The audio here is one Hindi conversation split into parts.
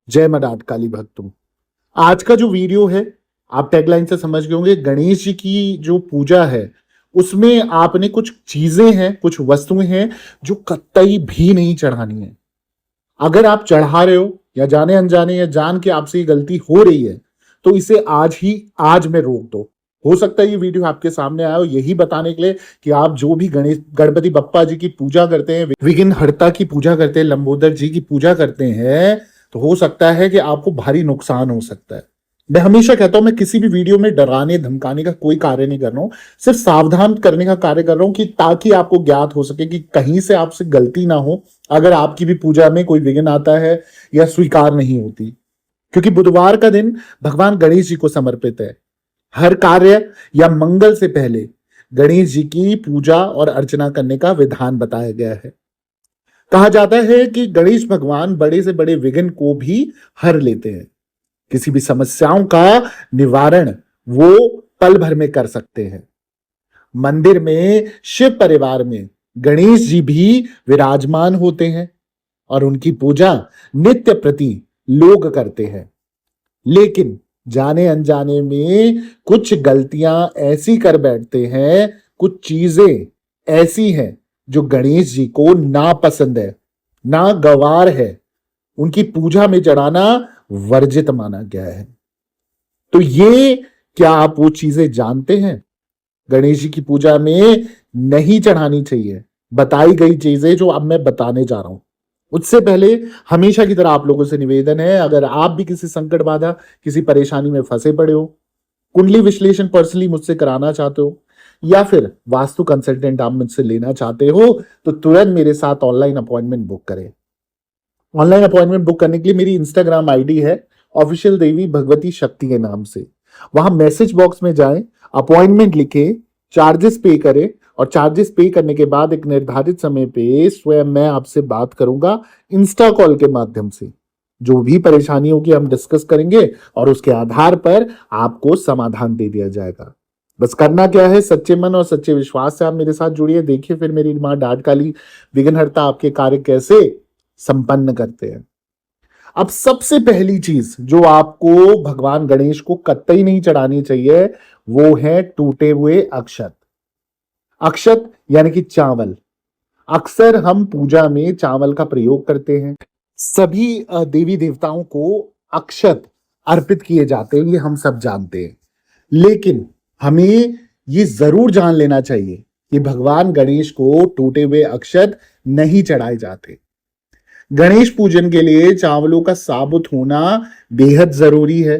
जय मडाट काली भक्तों। आज का जो वीडियो है आप टैगलाइन से समझ गए होंगे। गणेश जी की जो पूजा है उसमें आपने कुछ चीजें हैं, कुछ वस्तुएं हैं जो कतई भी नहीं चढ़ानी है। अगर आप चढ़ा रहे हो या जाने अनजाने या जान के आपसे ये गलती हो रही है तो इसे आज में रोक दो। हो सकता है ये वीडियो आपके सामने आया हो यही बताने के लिए कि आप जो भी गणेश गणपति बप्पा जी की पूजा करते हैं, विघ्न हर्ता की पूजा करते हैं, लंबोदर जी की पूजा करते हैं, तो हो सकता है कि आपको भारी नुकसान हो सकता है। मैं हमेशा कहता हूं मैं किसी भी वीडियो में डराने धमकाने का कोई कार्य नहीं कर रहा हूं, सिर्फ सावधान करने का कार्य कर रहा हूं कि ताकि आपको ज्ञात हो सके कि कहीं से आपसे गलती ना हो अगर आपकी भी पूजा में कोई विघ्न आता है या स्वीकार नहीं होती। क्योंकि बुधवार का दिन भगवान गणेश जी को समर्पित है। हर कार्य या मंगल से पहले गणेश जी की पूजा और अर्चना करने का विधान बताया गया है। कहा जाता है कि गणेश भगवान बड़े से बड़े विघ्न को भी हर लेते हैं। किसी भी समस्याओं का निवारण वो पल भर में कर सकते हैं। मंदिर में शिव परिवार में गणेश जी भी विराजमान होते हैं और उनकी पूजा नित्य प्रति लोग करते हैं। लेकिन जाने अनजाने में कुछ गलतियां ऐसी कर बैठते हैं, कुछ चीजें ऐसी हैं जो गणेश जी को नापसंद है, नागवार है, उनकी पूजा में चढ़ाना वर्जित माना गया है। तो ये क्या आप वो चीजें जानते हैं? गणेश जी की पूजा में नहीं चढ़ानी चाहिए बताई गई चीजें जो अब मैं बताने जा रहा हूं। उससे पहले हमेशा की तरह आप लोगों से निवेदन है, अगर आप भी किसी संकट बाधा किसी परेशानी में फंसे पड़े हो, कुंडली विश्लेषण पर्सनली मुझसे कराना चाहते हो या फिर वास्तु कंसल्टेंट आप मुझसे लेना चाहते हो तो तुरंत मेरे साथ ऑनलाइन अपॉइंटमेंट बुक करें। ऑनलाइन अपॉइंटमेंट बुक करने के लिए मेरी इंस्टाग्राम आईडी है ऑफिशियल देवी भगवती शक्ति के नाम से। वहां मैसेज बॉक्स में जाएं, अपॉइंटमेंट लिखें, चार्जेस पे करें और चार्जेस पे करने के बाद एक निर्धारित समय पे स्वयं मैं आपसे बात करूंगा इंस्टा कॉल के माध्यम से। जो भी परेशानी होगी हम डिस्कस करेंगे और उसके आधार पर आपको समाधान दे दिया जाएगा। बस करना क्या है, सच्चे मन और सच्चे विश्वास से आप मेरे साथ जुड़िए। देखिए फिर मेरी मां डाट काली विघ्नहर्ता आपके कार्य कैसे संपन्न करते हैं। अब सबसे पहली चीज जो आपको भगवान गणेश को कतई नहीं चढ़ानी चाहिए वो है टूटे हुए अक्षत। अक्षत यानी कि चावल। अक्सर हम पूजा में चावल का प्रयोग करते हैं। सभी देवी देवताओं को अक्षत अर्पित किए जाते हैं, ये हम सब जानते हैं। लेकिन हमें ये जरूर जान लेना चाहिए कि भगवान गणेश को टूटे हुए अक्षत नहीं चढ़ाए जाते। गणेश पूजन के लिए चावलों का साबुत होना बेहद जरूरी है।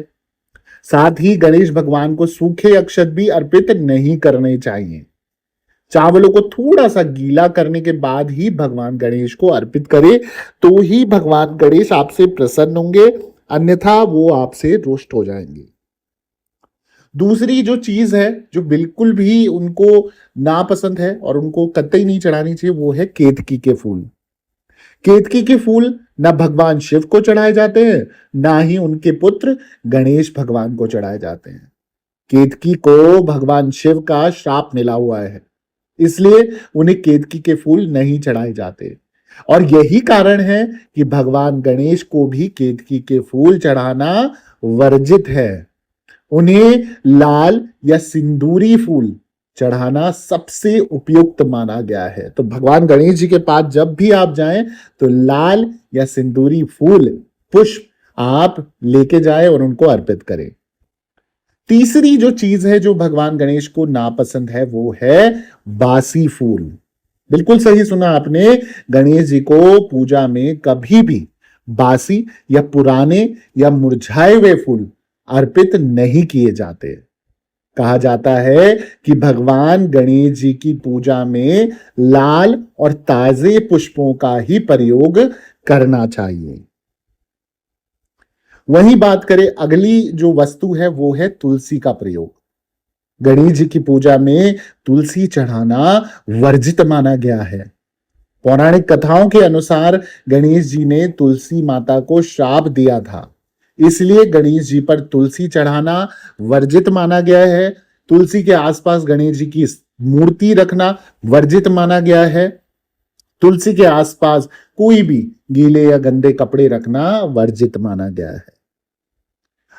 साथ ही गणेश भगवान को सूखे अक्षत भी अर्पित नहीं करने चाहिए। चावलों को थोड़ा सा गीला करने के बाद ही भगवान गणेश को अर्पित करें तो ही भगवान गणेश आपसे प्रसन्न होंगे, अन्यथा वो आपसे रुष्ट हो जाएंगे। दूसरी जो चीज है जो बिल्कुल भी उनको नापसंद है और उनको कतई नहीं चढ़ानी चाहिए वो है केतकी के फूल। केतकी के फूल ना भगवान शिव को चढ़ाए जाते हैं, ना ही उनके पुत्र गणेश भगवान को चढ़ाए जाते हैं। केतकी को भगवान शिव का श्राप मिला हुआ है, इसलिए उन्हें केतकी के फूल नहीं चढ़ाए जाते। और यही कारण है कि भगवान गणेश को भी केतकी के फूल चढ़ाना वर्जित है। उन्हें लाल या सिंदूरी फूल चढ़ाना सबसे उपयुक्त माना गया है। तो भगवान गणेश जी के पास जब भी आप जाएं तो लाल या सिंदूरी फूल पुष्प आप लेके जाएं और उनको अर्पित करें। तीसरी जो चीज है जो भगवान गणेश को नापसंद है वो है बासी फूल। बिल्कुल सही सुना आपने, गणेश जी को पूजा में कभी भी बासी या पुराने या मुरझाए हुए फूल अर्पित नहीं किए जाते। कहा जाता है कि भगवान गणेश जी की पूजा में लाल और ताजे पुष्पों का ही प्रयोग करना चाहिए। वहीं बात करें अगली जो वस्तु है वो है तुलसी का प्रयोग। गणेश जी की पूजा में तुलसी चढ़ाना वर्जित माना गया है। पौराणिक कथाओं के अनुसार गणेश जी ने तुलसी माता को श्राप दिया था, इसलिए गणेश जी पर तुलसी चढ़ाना वर्जित माना गया है। तुलसी के आसपास गणेश जी की मूर्ति रखना वर्जित माना गया है। तुलसी के आसपास कोई भी गीले या गंदे कपड़े रखना वर्जित माना गया है।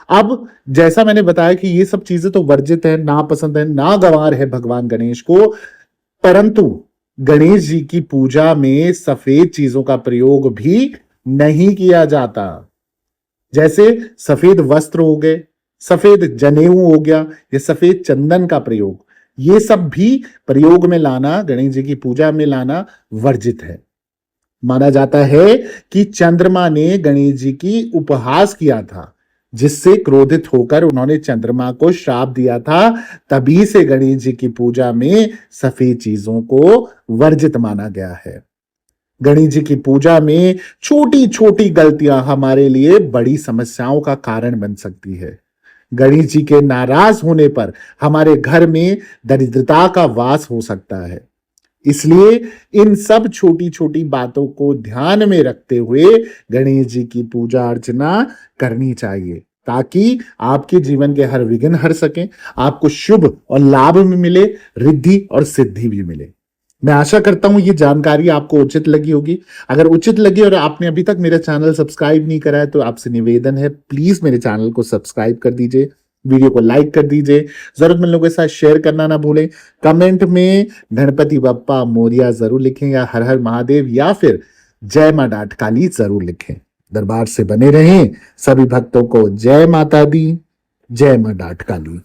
अब जैसा मैंने बताया कि ये सब चीजें तो वर्जित है, नापसंद है, नागवार है भगवान गणेश को, परंतु गणेश जी की पूजा में सफेद चीजों का प्रयोग भी नहीं किया जाता। जैसे सफेद वस्त्र हो गए, सफेद जनेऊ हो गया, या सफेद चंदन का प्रयोग, ये सब भी प्रयोग में लाना, गणेश जी की पूजा में लाना वर्जित है। माना जाता है कि चंद्रमा ने गणेश जी की उपहास किया था, जिससे क्रोधित होकर उन्होंने चंद्रमा को श्राप दिया था। तभी से गणेश जी की पूजा में सफेद चीजों को वर्जित माना गया है। गणेश जी की पूजा में छोटी छोटी गलतियां हमारे लिए बड़ी समस्याओं का कारण बन सकती है। गणेश जी के नाराज होने पर हमारे घर में दरिद्रता का वास हो सकता है। इसलिए इन सब छोटी छोटी बातों को ध्यान में रखते हुए गणेश जी की पूजा अर्चना करनी चाहिए, ताकि आपके जीवन के हर विघ्न हर सकें, आपको शुभ और लाभ भी मिले, रिद्धि और सिद्धि भी मिले। मैं आशा करता हूं ये जानकारी आपको उचित लगी होगी। अगर उचित लगी और आपने अभी तक मेरा चैनल सब्सक्राइब नहीं करा है तो आपसे निवेदन है, प्लीज मेरे चैनल को सब्सक्राइब कर दीजिए, वीडियो को लाइक कर दीजिए, जरूरतमंद लोगों के साथ शेयर करना ना भूलें। कमेंट में गणपति बप्पा मोरिया जरूर लिखें, या हर हर महादेव, या फिर जय मां डाट काली जरूर लिखें। दरबार से बने रहें। सभी भक्तों को जय माता दी, जय मां डाट काली।